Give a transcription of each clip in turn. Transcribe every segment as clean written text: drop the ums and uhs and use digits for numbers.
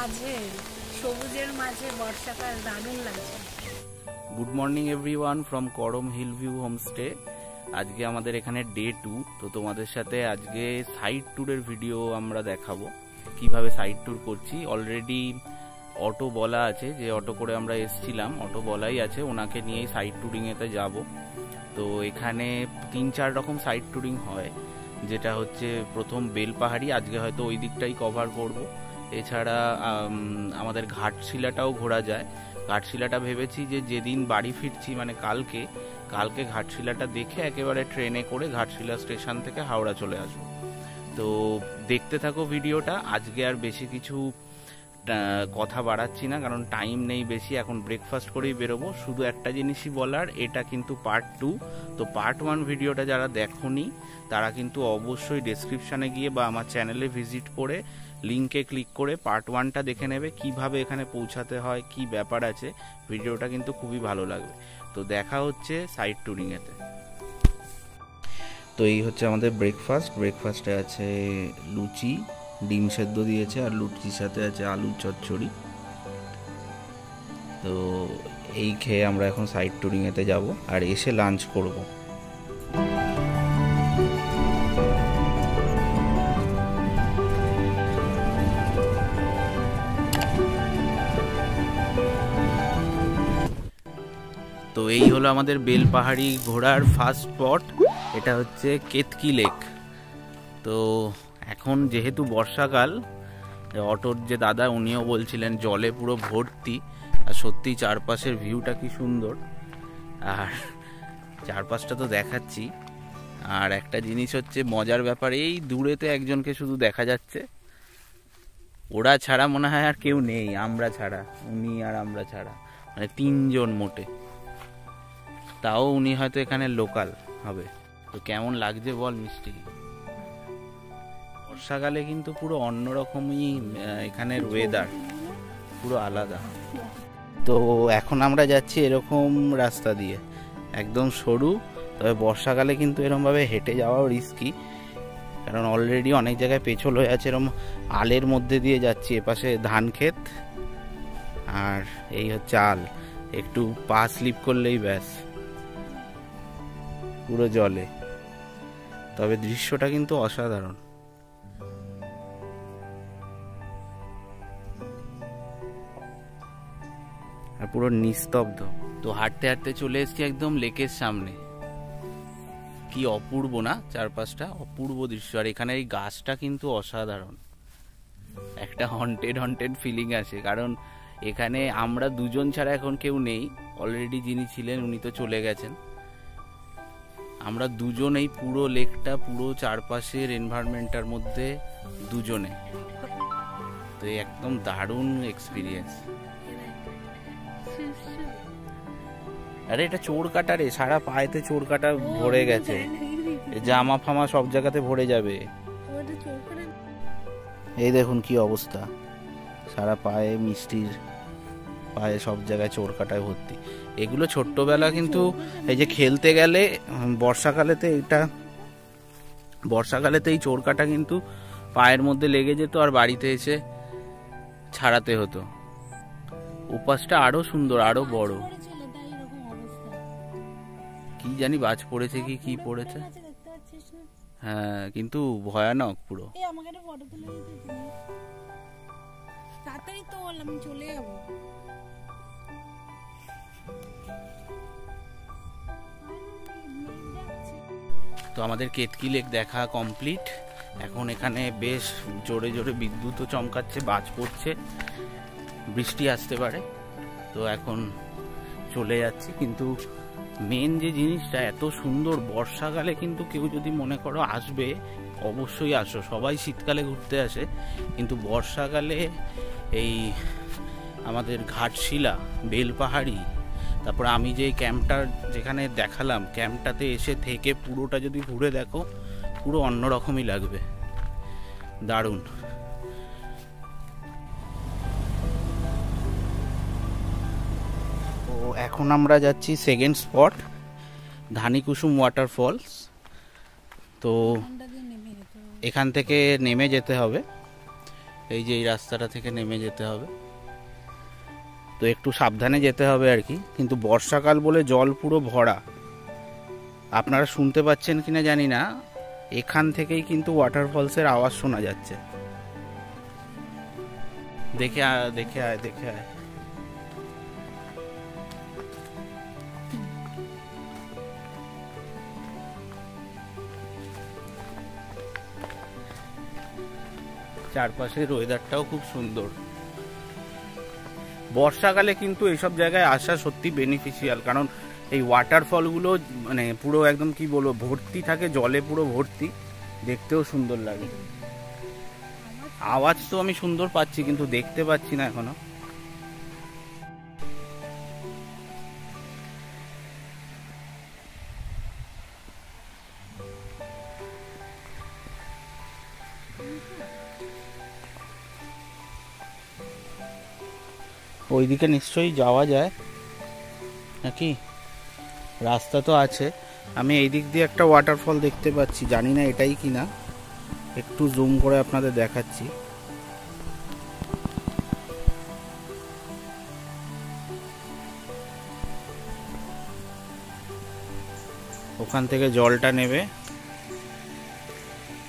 মাঝে, সবুজের মাঝে বর্ষাকাল দারুণ লাগছে। Good morning everyone from Karam hill view homestay. আজকে আমাদের এখানে ডে 2। তো তোমাদের সাথে আজকে সাইড ট্যুরের ভিডিও আমরা দেখাবো, কিভাবে সাইড ট্যুর করছি। অলরেডি অটো বলা আছে, যে অটো করে আমরা এসছিলাম, অটো বলাই আছে, ওনাকে নিয়েই সাইড ট্যুরিংয়েতে যাব। তো এখানে 3-4 রকম সাইড ট্যুরিং হয়, যেটা হচ্ছে প্রথম বেলপাহাড়ি, আজকে হয়তো ওই দিকটাই কভার করব। এছাড়া আমাদের ঘাটশিলাটাও ঘোরা যায়। ঘাটশিলাটা ভেবেছি যে যেদিন বাড়ি ফিরছি, মানে কালকে ঘাটশিলাটা দেখে একেবারে ট্রেনে করে ঘাটশিলা স্টেশন থেকে হাওড়া চলে আসবো। তো দেখতে থাকো ভিডিওটা। আজকে আর বেশি কিছু কথা বাড়াচ্ছি না, কারণ টাইম নেই বেশি, এখন ব্রেকফাস্ট করেই বেরোবো। শুধু একটা জিনিসই বলার, এটা কিন্তু পার্ট 2। তো পার্ট 1 ভিডিওটা যারা দেখোনি তারা কিন্তু অবশ্যই ডেসক্রিপশানে গিয়ে বা আমার চ্যানেলে ভিজিট করে লিঙ্কে ক্লিক করে পার্ট 1টা দেখে নেবে, কিভাবে এখানে পৌঁছাতে হয়, কি ব্যাপার আছে। ভিডিওটা কিন্তু খুবই ভালো লাগবে। তো দেখা হচ্ছে সাইড ট্যুরিংয়েতে। তো এই হচ্ছে আমাদের ব্রেকফাস্টে আছে লুচি, ডিম সেদ্ধ দিয়েছে, আর লুচির সাথে আছে আলুর চচ্চড়ি। তো এই খেয়ে আমরা এখন সাইড ট্যুরিংয়েতে যাব, আর এসে লাঞ্চ করব। তো এই হলো আমাদের বেলপাহাড়ি ঘোরার ফার্স্ট স্পট, এটা হচ্ছে কেতকি লেক। তো এখন যেহেতু বর্ষাকাল, অটোর যে দাদা উনিও বলছিলেন জলে পুরো ভর্তি, আর সত্যি চারপাশের ভিউটা কি সুন্দর, আর চারপাশটা তো দেখাচ্ছি। আর একটা জিনিস হচ্ছে মজার ব্যাপার, এই দূরেতে একজনকে শুধু দেখা যাচ্ছে, ওরা ছাড়া মনে হয় আর কেউ নেই, আমরা ছাড়া, উনি আর আমরা ছাড়া, মানে 3 জন মোটে। তাও উনি হয়তো এখানে লোকাল হবে। তো কেমন লাগছে বল মিষ্টি? বর্ষাকালে কিন্তু পুরো অন্যরকমই এখানের ওয়েদার, পুরো আলাদা। তো এখন আমরা যাচ্ছি এরকম রাস্তা দিয়ে, একদম সরু। তবে বর্ষাকালে কিন্তু এরকমভাবে হেঁটে যাওয়াও রিস্কি, কারণ অলরেডি অনেক জায়গায় পেছল হয়ে আছে। এরকম আলের মধ্যে দিয়ে যাচ্ছি, এপাশে ধান ক্ষেত, আর এই হচ্ছে আল। একটু পা স্লিপ করলেই ব্যাস পুরো জলে। তবে দৃশ্যটা কিন্তু অসাধারণ। আর পুরো নিস্তব্ধ। তো হাঁটতে হাঁটতে চলে এসেছি একদম লেকের সামনে। কি অপূর্ব না, চারপাশটা অপূর্ব দৃশ্য। আর এখানে এই গাছটা কিন্তু অসাধারণ, একটা হন্টেড ফিলিং আসে, কারণ এখানে আমরা 2 জন ছাড়া এখন কেউ নেই। অলরেডি যিনি ছিলেন উনি তো চলে গেছেন। আমরা 2 জন এই পুরো লেকটা, পুরো চারপাশের এনভায়রনমেন্টটার মধ্যে 2 জনে। তো একদম দারুণ এক্সপিরিয়েন্স। আরে এটা চোর কাটা রে, সারা পায়েতে চোর কাটা ভরে গেছে, জামা ফামা সব জায়গাতে ভরে যাবে। এই দেখুন কি অবস্থা, সারা পায়ে, মিষ্টির পায়ে সব জায়গায় চোর কাটায় ভর্তি। এগুলো ছোট্টবেলা কিন্তু এই যে খেলতে গেলে বর্ষাকালেতে এই চোর কাটা কিন্তু পায়ের মধ্যে লেগে যেত, আর বাড়িতে এসে ছাড়াতে হতো। উপাসটা আরো সুন্দর, আরো বড়। কি জানি বাজ পড়েছে কি পড়েছে, হ্যাঁ, কিন্তু ভয়ানক পুরো। তো আমাদের কেতকি লেক দেখা কমপ্লিট। এখন এখানে বেশ জোরে জোরে বিদ্যুৎও চমকাচ্ছে, বাজ পড়ছে, বৃষ্টি আসতে পারে। তো এখন চলে যাচ্ছি। কিন্তু মেন যে জিনিসটা এত সুন্দর, বর্ষাকালে কিন্তু কেউ যদি মনে করো আসবে, অবশ্যই আসো। সবাই শীতকালে ঘুরতে আসে, কিন্তু বর্ষাকালে এই আমাদের ঘাটশিলা, বেলপাহাড়ি, তারপর আমি যে ক্যাম্পটা যেখানে দেখালাম, ক্যাম্পটাতে এসে থেকে পুরোটা যদি ঘুরে দেখো, পুরো অন্যরকমই লাগবে, দারুণ। তো এখন আমরা যাচ্ছি সেকেন্ড স্পট, ধানীকুসুম ওয়াটারফলস। তো এখান থেকে নেমে যেতে হবে। এই যে এই রাস্তাটা থেকে নেমে যেতে হবে, তো একটু সাবধানে যেতে হবে আর কি। কিন্তু বর্ষাকাল বলে জল পুরো ভরা, আপনারা শুনতে পাচ্ছেন কিনা জানি না, এখান থেকেই কিন্তু ওয়াটারফলসের আওয়াজ শোনা যাচ্ছে। দেখে আয় দেখে আয় দেখে আয়। চারপাশের ওয়েদারটাও খুব সুন্দর। বর্ষাকালে কিন্তু এইসব জায়গায় আসা সত্যি বেনিফিশিয়াল, কারণ এই ওয়াটারফলগুলো মানে পুরো একদম কি বলবো ভর্তি থাকে, জলে পুরো ভর্তি, দেখতেও সুন্দর লাগে। আওয়াজ তো আমি সুন্দর পাচ্ছি কিন্তু দেখতে পাচ্ছি না এখনো। ওইদিকে নিশ্চয়ই যাওয়া যায় নাকি, রাস্তা তো আছে। আমি এই দিক দিয়ে একটা ওয়াটারফল দেখতে পাচ্ছি, জানি না এটাই কিনা, একটু জুম করে আপনাদের দেখাচ্ছি। ওখান থেকে জলটা নেবে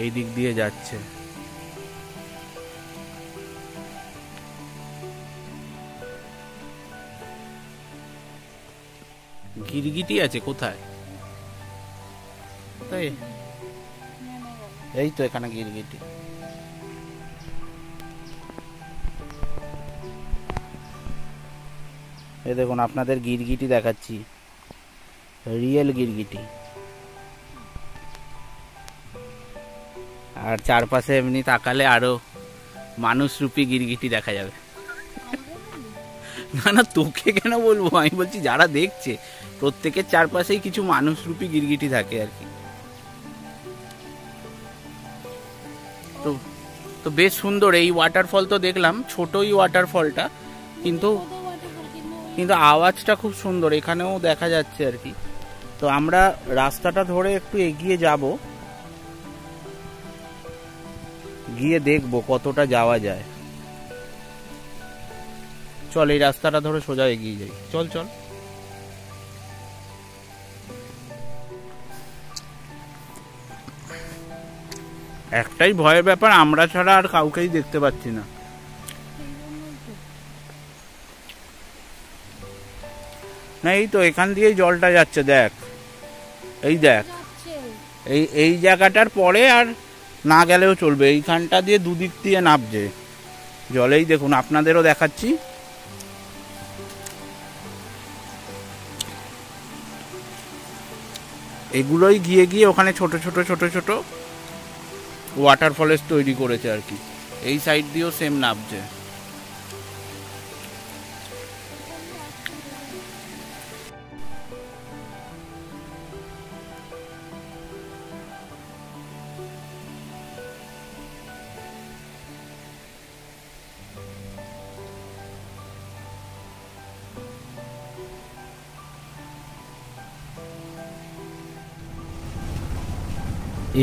এই দিক দিয়ে যাচ্ছে। গিরগিটি আছে কোথায়? তাই এই তো এখানে গিরগিটি। এই দেখুন আপনাদের গিরগিটি দেখাচ্ছি, রিয়েল গিরগিটি। আর চারপাশে এমনি তাকালে আরো মানুষরূপী গিরগিটি দেখা যাবে। না না তোকে কেন বলবো, আমি বলছি যারা দেখছে প্রত্যেকের চারপাশেই কিছু মানুষরূপী গিরগিটি থাকে আর কি। তো তো বেশ সুন্দর এই ওয়াটারফল। তো দেখলাম ছোটই ওয়াটারফলটা, কিন্তু কিন্তু আওয়াজটা খুব সুন্দর, এখানেও দেখা যাচ্ছে আর কি। তো আমরা রাস্তাটা ধরে একটু এগিয়ে যাব, গিয়ে দেখবো কতটা যাওয়া যায়। চল এই রাস্তাটা ধরে সোজা এগিয়ে যাই, চল চল। একটাই ভয়ের ব্যাপার, আমরা ছাড়া আর কাউকেই দেখতে পাচ্ছি না। না এই তো এখান দিয়েই জলটা যাচ্ছে, দেখ এই দেখ, এই জায়গাটার পরে আর না গেলেও চলবে, এইখানটা দিয়ে দুদিক দিয়ে নামছে জলেই। দেখুন আপনাদেরও দেখাচ্ছি, এগুলোই গিয়ে গিয়ে ওখানে ছোট ছোট ছোট ছোট ওয়াটারফলের তৈরি করেছে আর কি। এই সাইড দিয়েও সেম নামছে।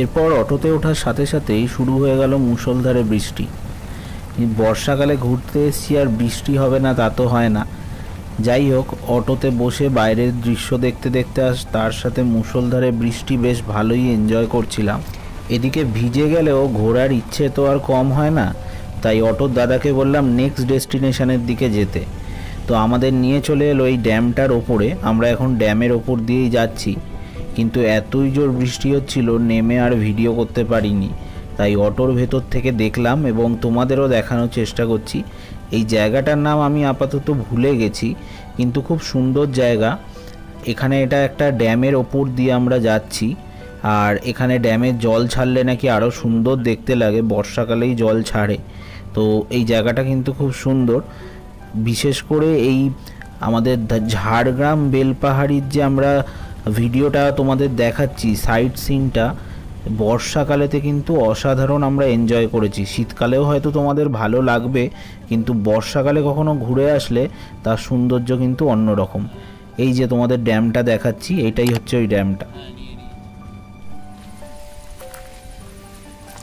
এরপর অটোতে ওঠার সাথে সাথেই শুরু হয়ে গেল মুষলধারে বৃষ্টি। বর্ষাকালে ঘুরতে এসেছি আর বৃষ্টি হবে না তা তো হয় না। যাই হোক, অটোতে বসে বাইরের দৃশ্য দেখতে দেখতে তার সাথে মুষলধারে বৃষ্টি বেশ ভালোই এনজয় করছিলাম। এদিকে ভিজে গেলেও ঘোরার ইচ্ছে তো আর কম হয় না, তাই অটোর দাদাকে বললাম নেক্সট ডেস্টিনেশনের দিকে যেতে। তো আমাদের নিয়ে চলে এলো এই ড্যামটার ওপরে। আমরা এখন ড্যামের ওপর দিয়েই যাচ্ছি, কিন্তু এতই জোর বৃষ্টি হচ্ছিল নেমে আর ভিডিও করতে পারিনি, তাই অটোর ভেতর থেকে দেখলাম এবং তোমাদেরও দেখানোর চেষ্টা করছি। এই জায়গাটার নাম আমি আপাতত ভুলে গেছি, কিন্তু খুব সুন্দর জায়গা। এখানে এটা একটা ড্যামের ওপর দিয়ে আমরা যাচ্ছি, আর এখানে ড্যামের জল ছাড়লে নাকি আরও সুন্দর দেখতে লাগে, বর্ষাকালেই জল ছাড়ে। তো এই জায়গাটা কিন্তু খুব সুন্দর। বিশেষ করে এই আমাদের ঝাড়গ্রাম বেলপাহাড়ির যে আমরা ভিডিওটা তোমাদের দেখাচ্ছি, সাইট সিনটা বর্ষাকালেতে কিন্তু অসাধারণ আমরা এনজয় করেছি। শীতকালেও হয়তো তোমাদের ভালো লাগবে, কিন্তু বর্ষাকালে কখনো ঘুরে আসলে তার সৌন্দর্য কিন্তু অন্যরকম। এই যে তোমাদের ড্যামটা দেখাচ্ছি, এটাই হচ্ছে ওই ড্যামটা।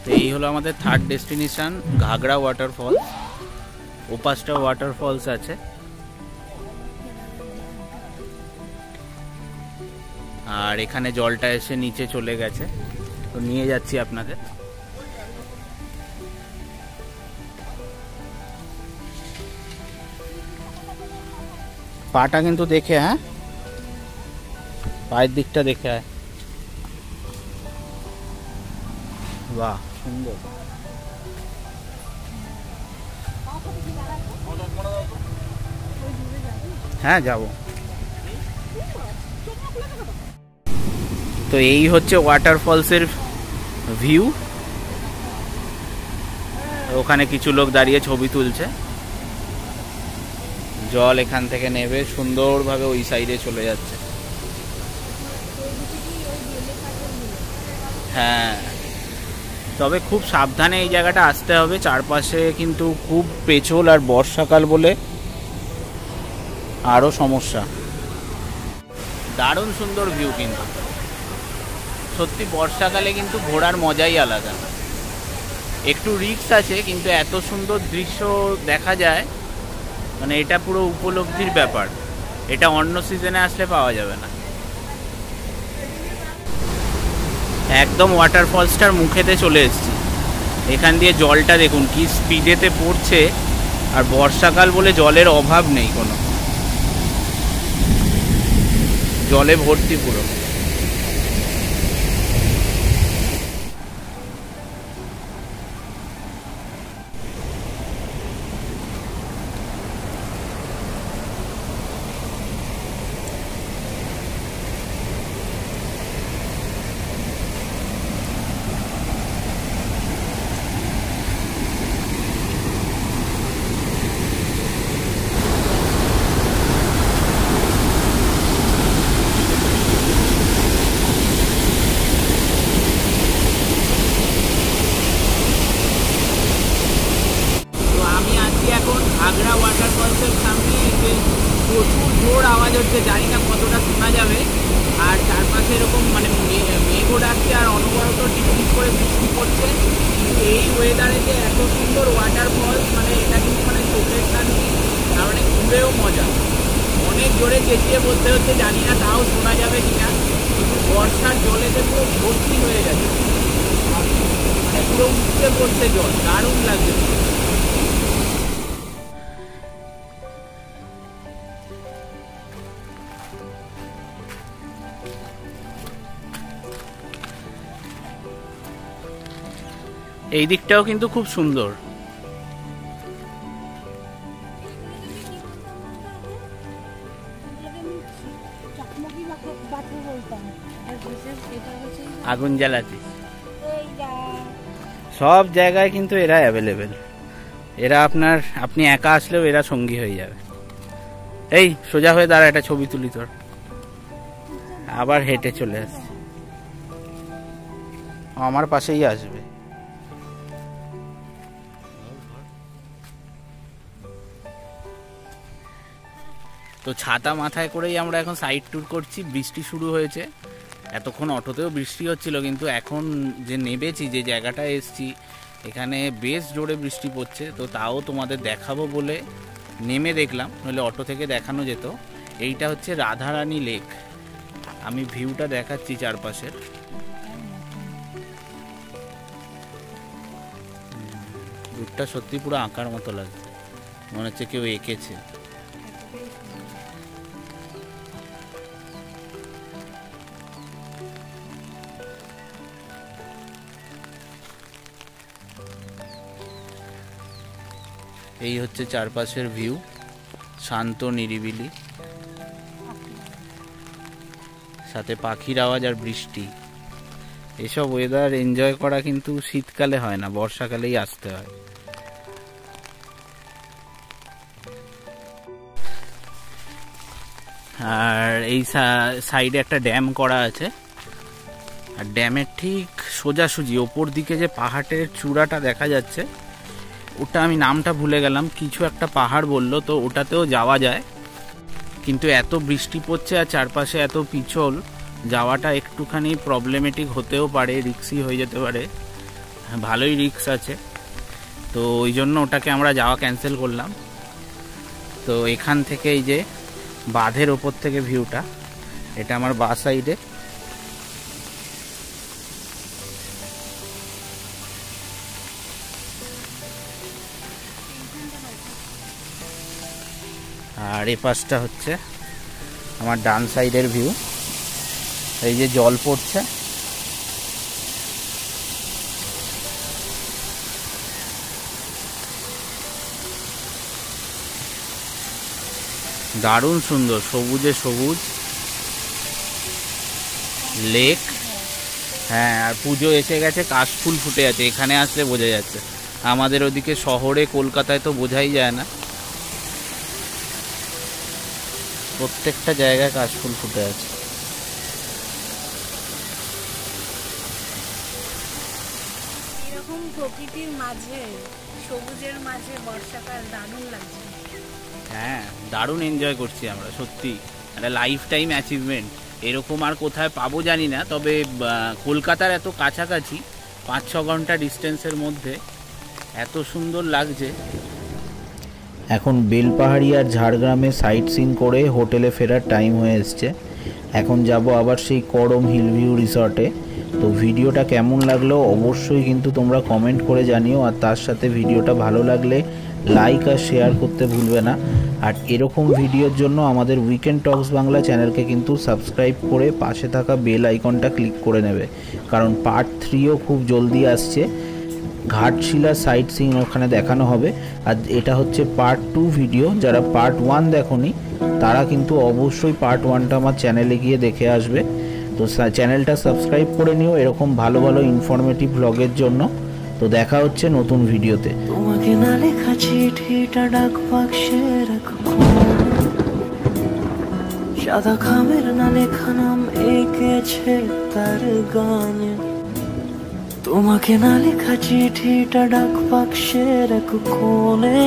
তো এই হলো আমাদের থার্ড ডেস্টিনেশন, ঘাগড়া ওয়াটারফলস। ওপাশটা ওয়াটারফলস আছে, আর এখানে জলটা এসে নিচে চলে গেছে, তো নিয়ে যাচ্ছি আপনাদের। পাটা কিন্তু দেখে, হ্যাঁ পায়ের দিকটা দেখে আয়। বাহ সুন্দর। হ্যাঁ যাব। তো এই হচ্ছে ওয়াটারফলসের ভিউ। ওখানে কিছু লোক দাঁড়িয়ে ছবি তুলছে। জল এখান থেকে নেবে সুন্দরভাবে ওই সাইডে চলে যাচ্ছে। হ্যাঁ, তবে খুব সাবধানে এই জায়গাটা আসতে হবে, চারপাশে কিন্তু খুব পেছল, আর বর্ষাকাল বলে আরো সমস্যা। দারুণ সুন্দর ভিউ, কিন্তু সত্যি বর্ষাকালে কিন্তু ঘোরার মজাই আলাদা। একটু রিস্ক আছে, কিন্তু এত সুন্দর দৃশ্য দেখা যায়, মানে এটা পুরো উপলব্ধির ব্যাপার। এটা অন্য সিজনে আসলে পাওয়া যাবে না। একদম ওয়াটারফলসটার মুখেতে চলে এসেছি। এখান দিয়ে জলটা দেখুন কি স্পিডেতে পড়ছে, আর বর্ষাকাল বলে জলের অভাব নেই কোনো, জলে ভর্তি পুরো। ঘাগড়া ওয়াটারফলসের সামনে যে প্রচুর জোর আওয়াজ হচ্ছে, জানি না কতটা শোনা যাবে। আর চারপাশে এরকম মানে মেঘও ডাকছে, আর অনবরত টিপটিপ করে বৃষ্টি পড়ছে। কিন্তু এই ওয়েদারে যে এত সুন্দর ওয়াটারফলস, মানে এটা কিন্তু মানে চোখের শান্তি, তার মানে ঘুরেও মজা। অনেক জোরে চেঁচিয়ে বলতে হচ্ছে, জানি না তাও শোনা যাবে কিনা, কিন্তু বর্ষার জলেতে পুরো ভর্তি হয়ে গেছে, মানে পুরো উঠতে পড়ছে জল, দারুণ লাগছে। এই দিকটাও কিন্তু খুব সুন্দর। আগুন জ্বালাতে সব জায়গায় কিন্তু এরা অ্যাভেলেবেল। এরা আপনি একা আসলেও এরা সঙ্গী হয়ে যাবে। এই সোজা হয়ে দাঁড়া, একটা ছবি তুলি তোর। আবার হেঁটে চলে আসছে, আমার পাশেই আসবে। তো ছাতা মাথায় করেই আমরা এখন সাইড ট্যুর করছি। বৃষ্টি শুরু হয়েছে, এতক্ষণ অটোতেও বৃষ্টি হচ্ছিল, কিন্তু এখন যে নেমেছি, যে জায়গাটায় এসছি, এখানে বেশ জোরে বৃষ্টি পড়ছে। তো তাও তোমাদের দেখাবো বলে নেমে দেখলাম, নইলে অটো থেকে দেখানো যেত। এইটা হচ্ছে রাধারানী লেক। আমি ভিউটা দেখাচ্ছি চারপাশের। রুটটা সত্যি পুরো আঁকার মতো লাগছে, মনে হচ্ছে কেউ এঁকেছে। এই হচ্ছে চারপাশের ভিউ, শান্ত নিরিবিলি, সাথে পাখির আওয়াজ আর বৃষ্টি। এসব ওয়েদার এনজয় করা কিন্তু শীতকালে হয় না, বর্ষাকালেই আসতে হয়। আর এই সাইডে একটা ড্যাম করা আছে, আর ড্যামের ঠিক সোজাসুজি ওপর দিকে যে পাহাড়ের চূড়াটা দেখা যাচ্ছে, ওটা আমি নামটা ভুলে গেলাম, কিছু একটা পাহাড় বললো, তো ওটাতেও যাওয়া যায়। কিন্তু এত বৃষ্টি পড়ছে আর চারপাশে এত পিছল, যাওয়াটা একটুখানি প্রবলেমেটিক হতেও পারে, রিস্কি হয়ে যেতে পারে। ভালোই রিস্ক আছে, তো ওই জন্য ওটাকে আমরা যাওয়া ক্যান্সেল করলাম। তো এখান থেকে এই যে বাঁধের ওপর থেকে ভিউটা, এটা আমার বাঁ সাইডে, আর এ পাশটা হচ্ছে আমার ডান সাইডের ভিউ। এই যে জল পড়ছে, দারুণ সুন্দর, সবুজে সবুজ লেক। হ্যাঁ, আর পুজো এসে গেছে, কাশফুল ফুটে আছে, এখানে আসলে বোঝা যাচ্ছে। আমাদের ওদিকে শহরে কলকাতায় তো বোঝাই যায় না, প্রত্যেকটা জায়গায় কাশফুল ফুটে আছে। এরকম প্রকৃতির মাঝে, সবুজের মাঝে বর্ষাকাল দারুণ লাগছে। হ্যাঁ, দারুণ এনজয় করছি আমরা, সত্যি একটা লাইফ টাইম অ্যাচিভমেন্ট। এরকম আর কোথায় পাবো জানি না, তবে কলকাতার এত কাছাকাছি 5-6 ঘন্টা ডিস্টেন্সের মধ্যে এত সুন্দর লাগছে। এখন বেলপাহাড়ি আর ঝাড়গ্রামে সাইট সিন করে হোটেলে ফেরার টাইম হয়ে এসছে। এখন যাব আবার সেই করম হিল ভিউ রিসর্টে। তো ভিডিওটা কেমন লাগলো অবশ্যই কিন্তু তোমরা কমেন্ট করে জানিও, আর তার সাথে ভিডিওটা ভালো লাগলে লাইক আর শেয়ার করতে ভুলবে না। আর এরকম ভিডিওর জন্য আমাদের উইকেন্ড টক্স বাংলা চ্যানেলকে কিন্তু সাবস্ক্রাইব করে পাশে থাকা বেল আইকনটা ক্লিক করে নেবে, কারণ পার্ট 3ও খুব জলদি আসছে। ঘাটশিলা সাইট সিন ওখানে দেখানো হবে, আর এটা হচ্ছে পার্ট 2 ভিডিও। যারা পার্ট 1 দেখোনি তারা কিন্তু অবশ্যই পার্ট 1টা আমার চ্যানেলে গিয়ে দেখে আসবে। তো চ্যানেলটা সাবস্ক্রাইব করে নিও এরকম ভালো ভালো ইনফরমেটিভ ব্লগের জন্য। তো দেখা হচ্ছে নতুন ভিডিওতে। তোমাকে না লেখা চিঠিটা ডাক বাক্সে রাখো, সাদা খামের না লেখা নাম এঁকেছে তার গানে। তোমাকে না লেখা চিঠিটা ডাক বাক্সে রাখো কোণে,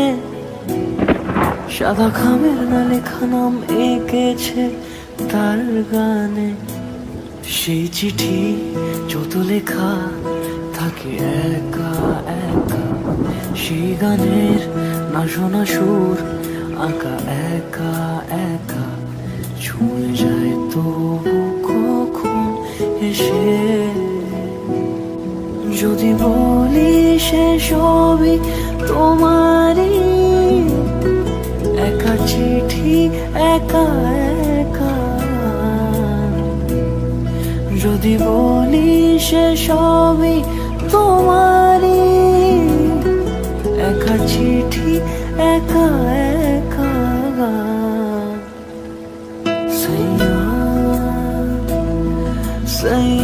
সাদা খামের না লেখা নাম এঁকেছে তার গানে। সেই চিঠি যত লেখা থাকে একা একা, সেই গানের না শোনা সুর আঁকা একা একা, ছুঁয়ে যায় তবু কখন এসে। যদি বলি সে সবই তোমারই, একা চিঠি একা একা। যদি বলি সে সবই তোমারই, একা চিঠি একা একা। সাইয়া সাইয়া